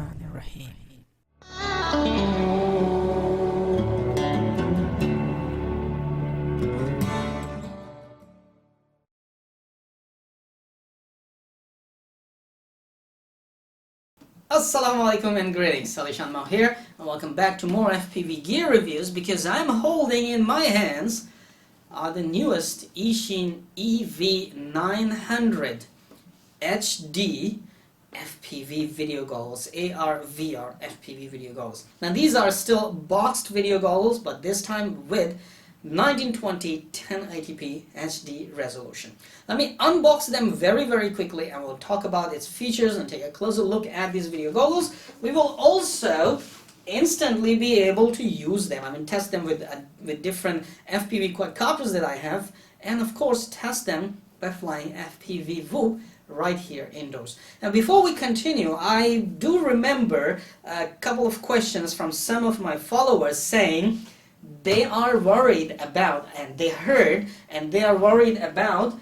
Bismillahirrahmanirrahim. Assalamu alaikum and greetings, AliShanMao here, and welcome back to more FPV gear reviews, because I'm holding in my hands the newest Eachine EV900 HD FPV Video Goggles, AR/VR FPV Video Goggles. Now these are still boxed video goggles, but this time with 1920 1080p HD resolution. Let me unbox them very quickly, and we'll talk about its features and take a closer look at these video goggles. We will also instantly be able to use them. I mean, test them with different FPV quadcopters that I have, and of course test them by flying FPV Loop right here indoors. Now before we continue, I do remember a couple of questions from some of my followers saying they are worried about, and they heard, and they are worried about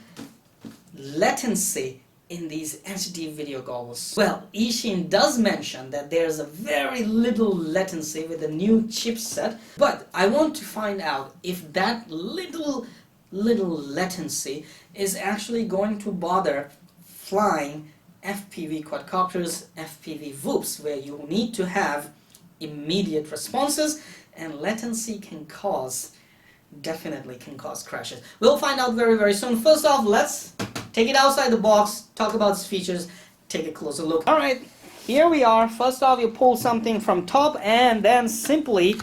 latency in these HD video goggles. Well, Eachine does mention that there's a very little latency with the new chipset, but I want to find out if that little latency is actually going to bother flying FPV quadcopters, FPV Loops, where you need to have immediate responses, and latency definitely can cause crashes. We'll find out very soon. First off, let's take it outside the box, talk about its features, take a closer look. Alright, here we are. First off, you pull something from top and then simply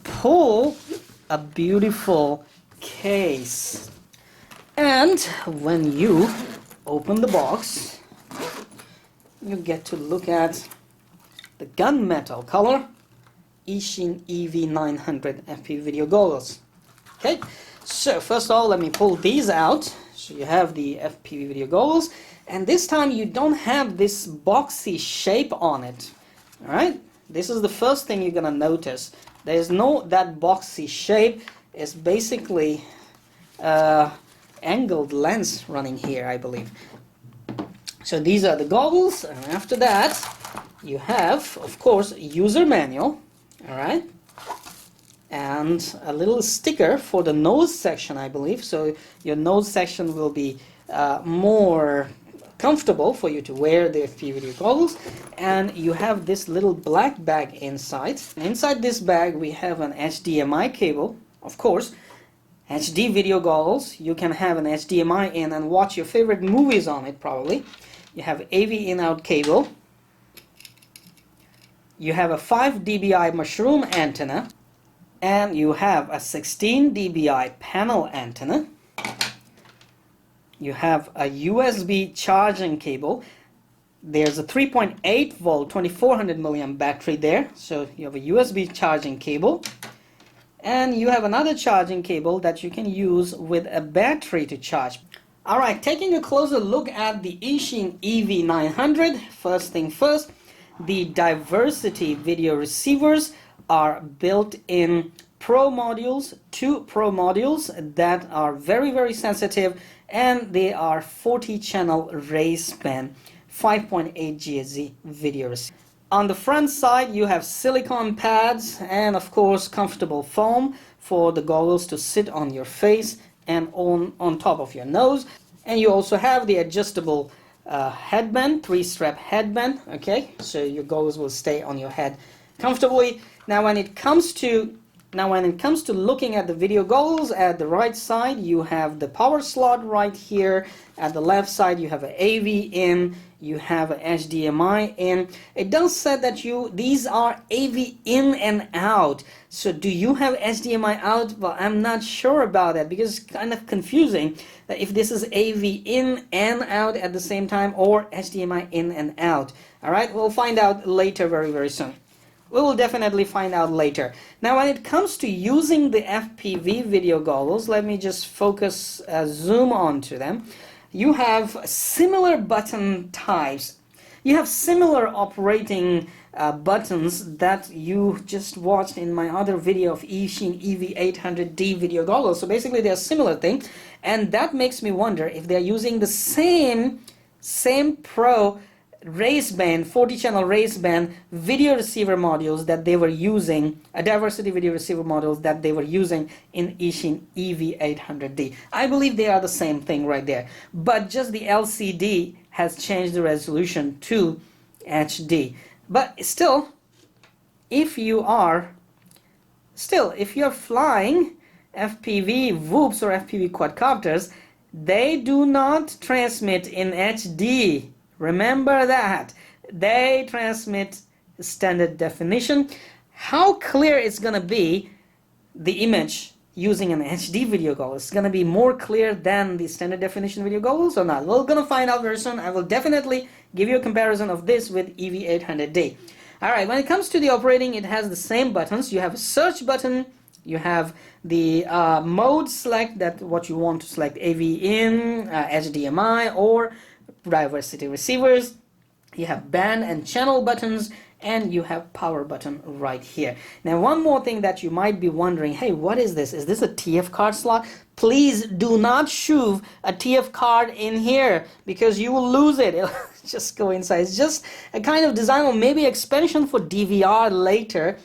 pull a beautiful case. And when you open the box, you get to look at the gunmetal color Eachine EV900 FPV Video Goggles. Okay, so first of all, let me pull these out. So you have the FPV Video Goggles, and this time you don't have this boxy shape on it. All right, this is the first thing you're gonna notice. There is no that boxy shape. It's basically angled lens running here, I believe. So these are the goggles, and after that you have, of course, a user manual. Alright, and a little sticker for the nose section, I believe, so your nose section will be more comfortable for you to wear the FPV video goggles. And you have this little black bag inside. Inside this bag we have an HDMI cable, of course. HD video goggles, you can have an HDMI in and watch your favorite movies on it probably. You have AV in-out cable. You have a 5 dBi mushroom antenna, and you have a 16 dBi panel antenna. You have a USB charging cable. There's a 3.8 volt 2400 milliamp battery there, so you have a USB charging cable. And you have another charging cable that you can use with a battery to charge. Alright, taking a closer look at the Eachine EV900, first thing first, the diversity video receivers are built in Pro modules, 2 Pro modules that are very sensitive, and they are 40 channel raise span 5.8 GHz video receiver. On the front side you have silicone pads and of course comfortable foam for the goggles to sit on your face and on top of your nose. And you also have the adjustable headband, 3-strap headband. Okay, so your goggles will stay on your head comfortably. Now when it comes to looking at the video goggles, at the right side you have the power slot right here. At the left side you have an AV in, you have an HDMI in. It does say that these are AV in and out. So do you have HDMI out? Well, I'm not sure about that, because it's kind of confusing that if this is AV in and out at the same time, or HDMI in and out. Alright, we'll find out later very soon. We will definitely find out later. Now when it comes to using the FPV video goggles, let me just focus, zoom onto them. You have similar button types. You have similar operating buttons that you just watched in my other video of Eachine EV800D video goggles. So basically they're a similar thing, and that makes me wonder if they're using the same Pro raceband, 40-channel raceband video receiver modules that they were using, diversity video receiver modules that they were using in Eachine EV900D. I believe they are the same thing right there, but just the LCD has changed the resolution to HD. But still, if you're flying FPV Whoops or FPV quadcopters, they do not transmit in HD. Remember that. They transmit standard definition. How clear it's going to be, the image using an HD video goggle? It's going to be more clear than the standard definition video goggles or not? We're going to find out very soon. I will definitely give you a comparison of this with EV900D. Alright, when it comes to the operating, it has the same buttons. You have a search button. You have the mode select, that what you want to select, AV in, HDMI, or diversity receivers. You have band and channel buttons, and you have power button right here. Now, one more thing that you might be wondering, hey, what is this? Is this a TF card slot? Please do not shove a TF card in here, because you will lose it. It'll just go inside. It's just a kind of design, or maybe expansion for DVR later.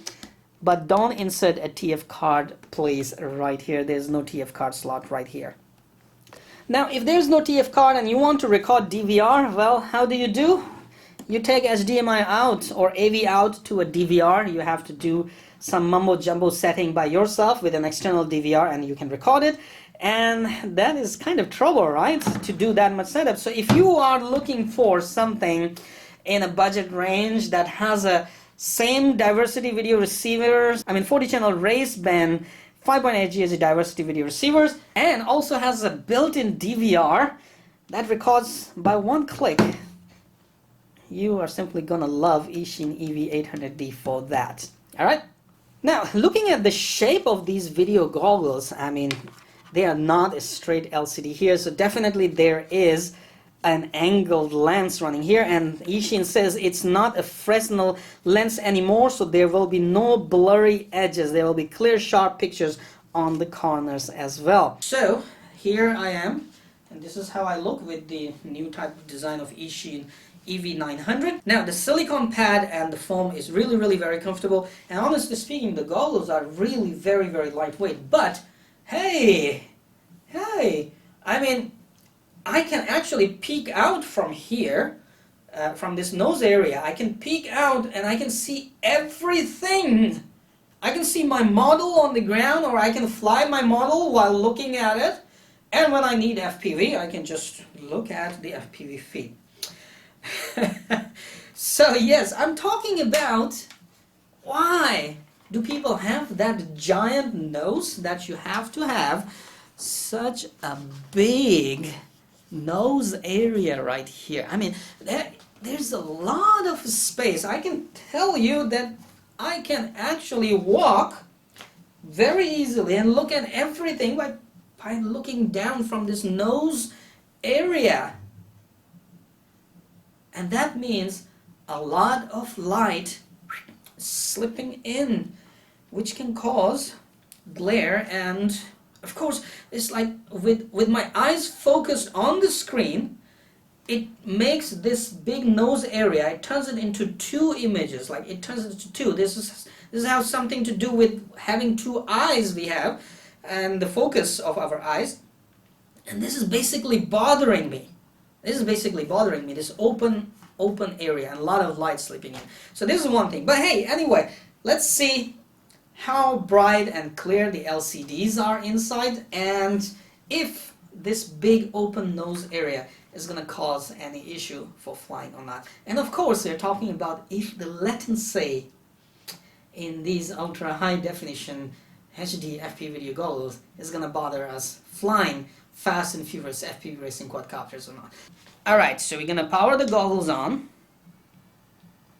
But don't insert a TF card, please, right here. There's no TF card slot right here. Now, if there's no TF card and you want to record DVR, well, how do? You take HDMI out or AV out to a DVR. You have to do some mumbo-jumbo setting by yourself with an external DVR, and you can record it. And that is kind of trouble, right, to do that much setup. So if you are looking for something in a budget range that has a same diversity video receivers, 40-channel raceband 5.8 GHz diversity video receivers, and also has a built-in DVR that records by one click, you are simply gonna love Eachine EV900D for that. Alright? Now, looking at the shape of these video goggles, they are not a straight LCD here, so definitely there is an angled lens running here, and Eachine says it's not a Fresnel lens anymore, so there will be no blurry edges. There will be clear, sharp pictures on the corners as well. So here I am, and this is how I look with the new type of design of Eachine EV900. Now, the silicone pad and the foam is really very comfortable, and honestly speaking, the goggles are really very lightweight. But hey, I can actually peek out from here, from this nose area. I can peek out and I can see everything. I can see my model on the ground, or I can fly my model while looking at it. And when I need FPV, I can just look at the FPV feed. So yes, I'm talking about why do people have that giant nose that you have to have such a big nose area right here. There's a lot of space. I can tell you that I can actually walk very easily and look at everything by looking down from this nose area. And that means a lot of light slipping in, which can cause glare. And of course, it's like with my eyes focused on the screen, it makes this big nose area, it turns it into two images, like it turns it into two. This has something to do with having two eyes we have, and the focus of our eyes. And this is basically bothering me. This open area and a lot of light slipping in. So this is one thing. But hey, anyway, let's see how bright and clear the LCDs are inside, and if this big open nose area is going to cause any issue for flying or not. And of course, they're talking about if the latency in these ultra high definition HD FPV video goggles is going to bother us flying fast and furious FPV racing quadcopters or not. Alright, so we're going to power the goggles on.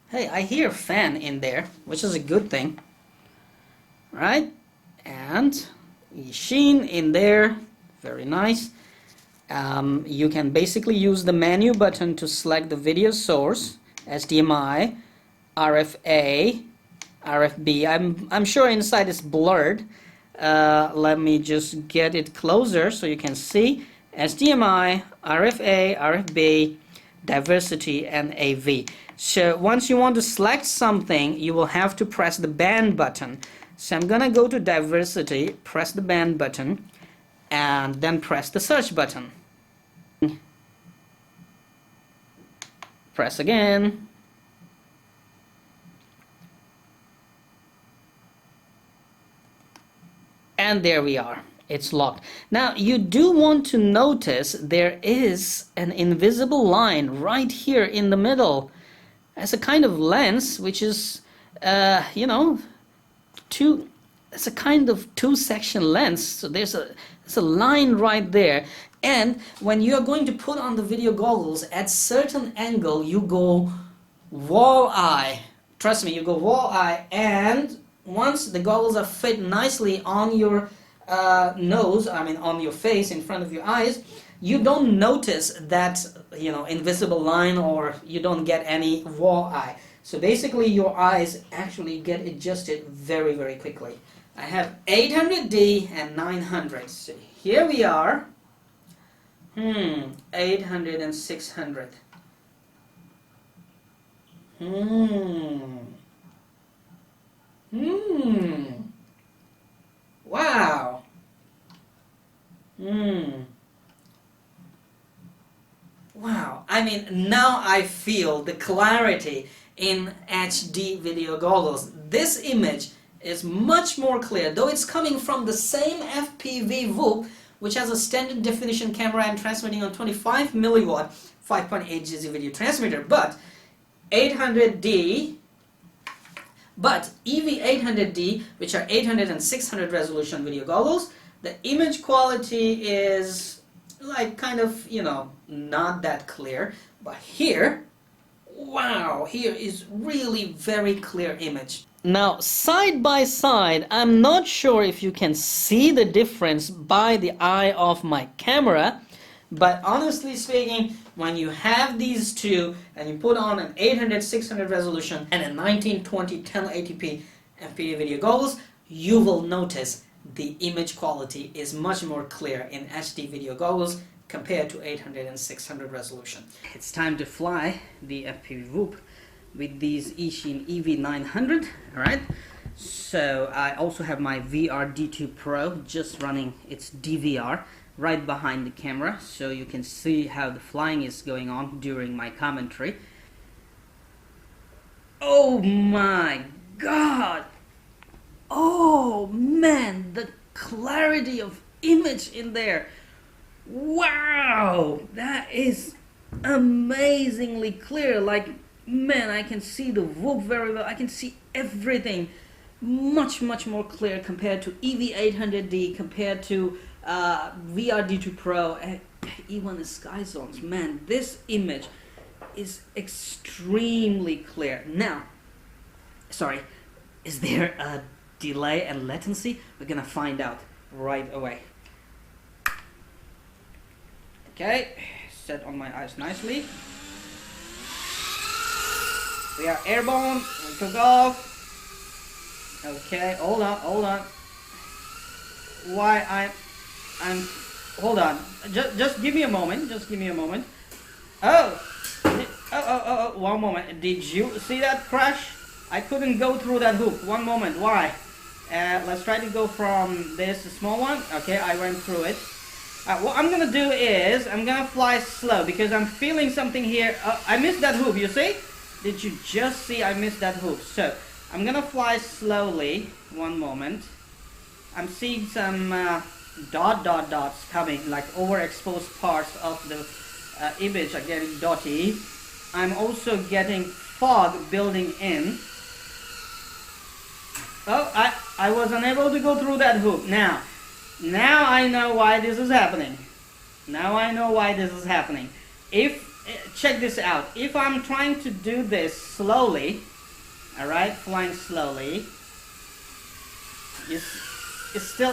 Hey, I hear a fan in there, which is a good thing. Right? And Eachine in there, very nice. You can basically use the menu button to select the video source, HDMI, RFA, RFB. I'm sure inside is blurred. Let me just get it closer so you can see. HDMI, RFA, RFB, diversity, and AV. So once you want to select something, you will have to press the band button. So I'm gonna go to diversity, press the band button, and then press the search button. Press again. And there we are. It's locked. Now you do want to notice there is an invisible line right here in the middle as a kind of lens, which is you know, it's a kind of two-section lens. So there's a line right there. And when you are going to put on the video goggles, at certain angle you go wall-eye. Trust me, you go wall-eye, and once the goggles are fit nicely on your nose, I mean on your face, in front of your eyes, you don't notice that, you know, invisible line, or you don't get any wall-eye. So basically your eyes actually get adjusted very, very quickly. I have 800D and 900. So here we are. 800 and 600. Wow. Wow. I mean, now I feel the clarity in HD video goggles. This image is much more clear, though it's coming from the same FPV Loop, which has a standard definition camera and transmitting on 25 milliwatt 5.8 GZ video transmitter, but 800D, but EV800D, which are 800 and 600 resolution video goggles, the image quality is like kind of, you know, not that clear. But here, wow, here is really very clear image. Now, side by side, I'm not sure if you can see the difference by the eye of my camera, but honestly speaking, when you have these two and you put on an 800-600 resolution and a 1920 1080p FPV video goggles, you will notice the image quality is much more clear in HD video goggles compared to 800 and 600 resolution. It's time to fly the FPV Loop with these Eachine EV900. Alright, so I also have my VR-D2 Pro just running its DVR right behind the camera, so you can see how the flying is going on during my commentary. Oh my god! Oh man, the clarity of image in there! Wow! That is amazingly clear. Like, man, I can see the Loop very well. I can see everything much more clear compared to EV800D, compared to VR-D2 Pro, and even the Sky Zones. Man, this image is extremely clear. Now, sorry, is there a delay and latency? We're gonna find out right away. Okay, set on my eyes nicely. We are airborne. We took off. Okay, hold on. Why I'm hold on. Just give me a moment. Oh, 1 moment. Did you see that crash? I couldn't go through that hoop. 1 moment. Why? Let's try to go from this small one. Okay, I went through it. What I'm gonna do is I'm gonna fly slow because I'm feeling something here. I missed that hoop. You see? Did you just see I missed that hoop? So I'm gonna fly slowly. 1 moment. I'm seeing some dots coming, like overexposed parts of the image are getting dotty. I'm also getting fog building in. Oh, I was unable to go through that hoop. Now I know why this is happening. Check this out. If I'm trying to do this slowly, alright, flying slowly,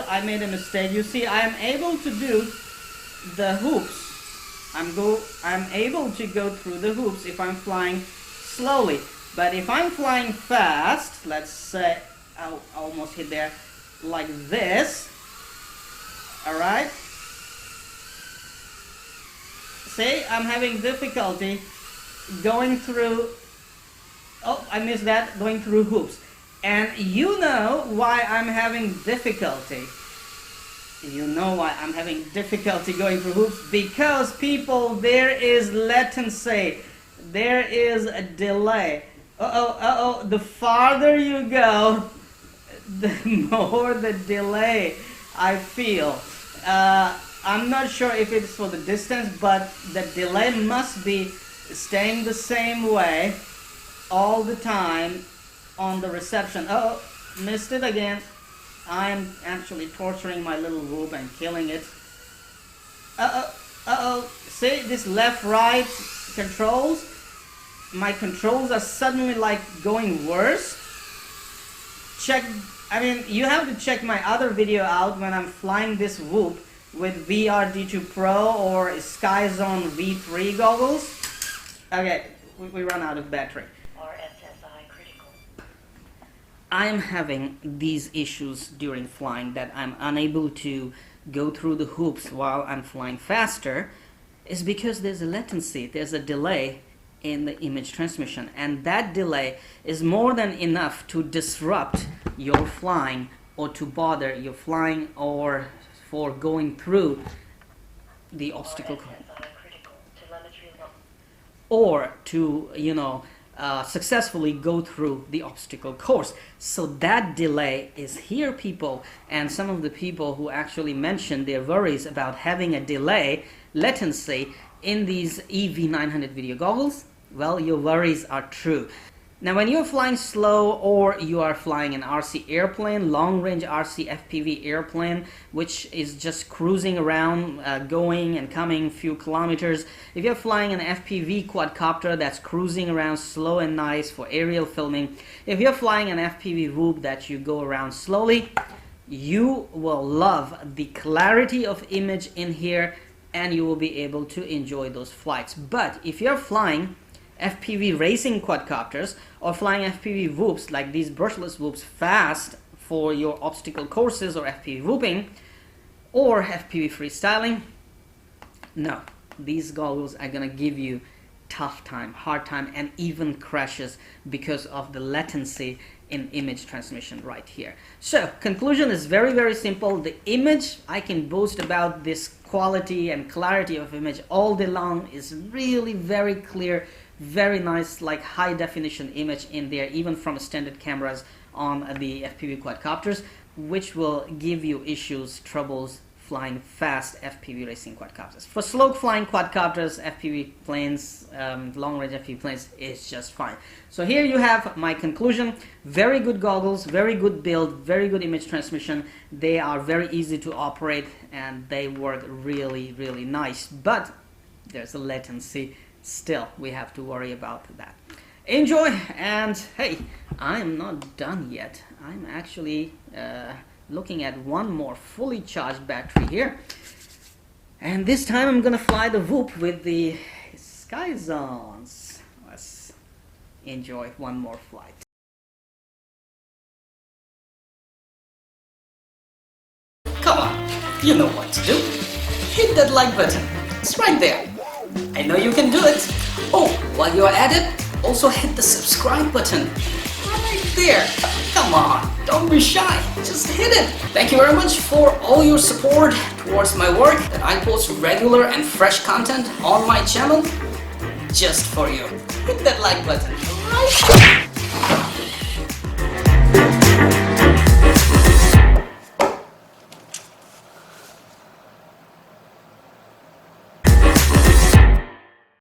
I made a mistake. You see, I am able to do the hoops. I'm able to go through the hoops if I'm flying slowly. But if I'm flying fast, let's say I almost hit there like this. Alright? See, I'm having difficulty going through, oh, I missed that, going through hoops. And you know why I'm having difficulty. You know why I'm having difficulty going through hoops? Because people, there is latency. There is a delay. The farther you go, the more the delay I feel. I'm not sure if it's for the distance, but the delay must be staying the same way all the time on the reception. Oh, missed it again. I am actually torturing my little whoop and killing it. See this left-right controls? My controls are suddenly like going worse. You have to check my other video out when I'm flying this whoop with VRD2 Pro or SkyZone V3 goggles. Okay, we run out of battery. I'm having these issues during flying, that I'm unable to go through the hoops while I'm flying faster, is because there's a latency, there's a delay in the image transmission, and that delay is more than enough to disrupt your flying or to bother your flying or for going through the obstacle or to, successfully go through the obstacle course. So that delay is here, people, and some of the people who actually mentioned their worries about having a delay, latency in these EV900 video goggles, well, your worries are true. Now, when you're flying slow or you are flying an RC airplane, long-range RC FPV airplane, which is just cruising around, going and coming few kilometers, if you're flying an FPV quadcopter that's cruising around slow and nice for aerial filming, if you're flying an FPV Loop that you go around slowly, you will love the clarity of image in here and you will be able to enjoy those flights. But if you're flying FPV racing quadcopters or flying FPV whoops like these brushless whoops fast for your obstacle courses or FPV whooping or FPV freestyling, no, these goggles are gonna give you tough time, hard time, and even crashes because of the latency in image transmission right here. So conclusion is very, very simple. The image, I can boast about this quality and clarity of image all day long, is really very clear, very nice, like high definition image in there, even from standard cameras on the FPV quadcopters, which will give you issues, troubles flying fast FPV racing quadcopters. For slow flying quadcopters, FPV planes, long range FPV planes is just fine. So here you have my conclusion. Very good goggles, very good build, very good image transmission. They are very easy to operate and they work really, really nice, but there's a latency. Still, we have to worry about that. Enjoy, and hey, I'm not done yet. I'm actually looking at one more fully charged battery here, and this time I'm gonna fly the Whoop with the SkyZones. Let's enjoy one more flight. Come on, you know what to do. Hit that like button. It's right there. I know you can do it. Oh, while you're at it, also hit the subscribe button right there. Come on, don't be shy, just hit it. Thank you very much for all your support towards my work, that I post regular and fresh content on my channel just for you. Hit that like button right there.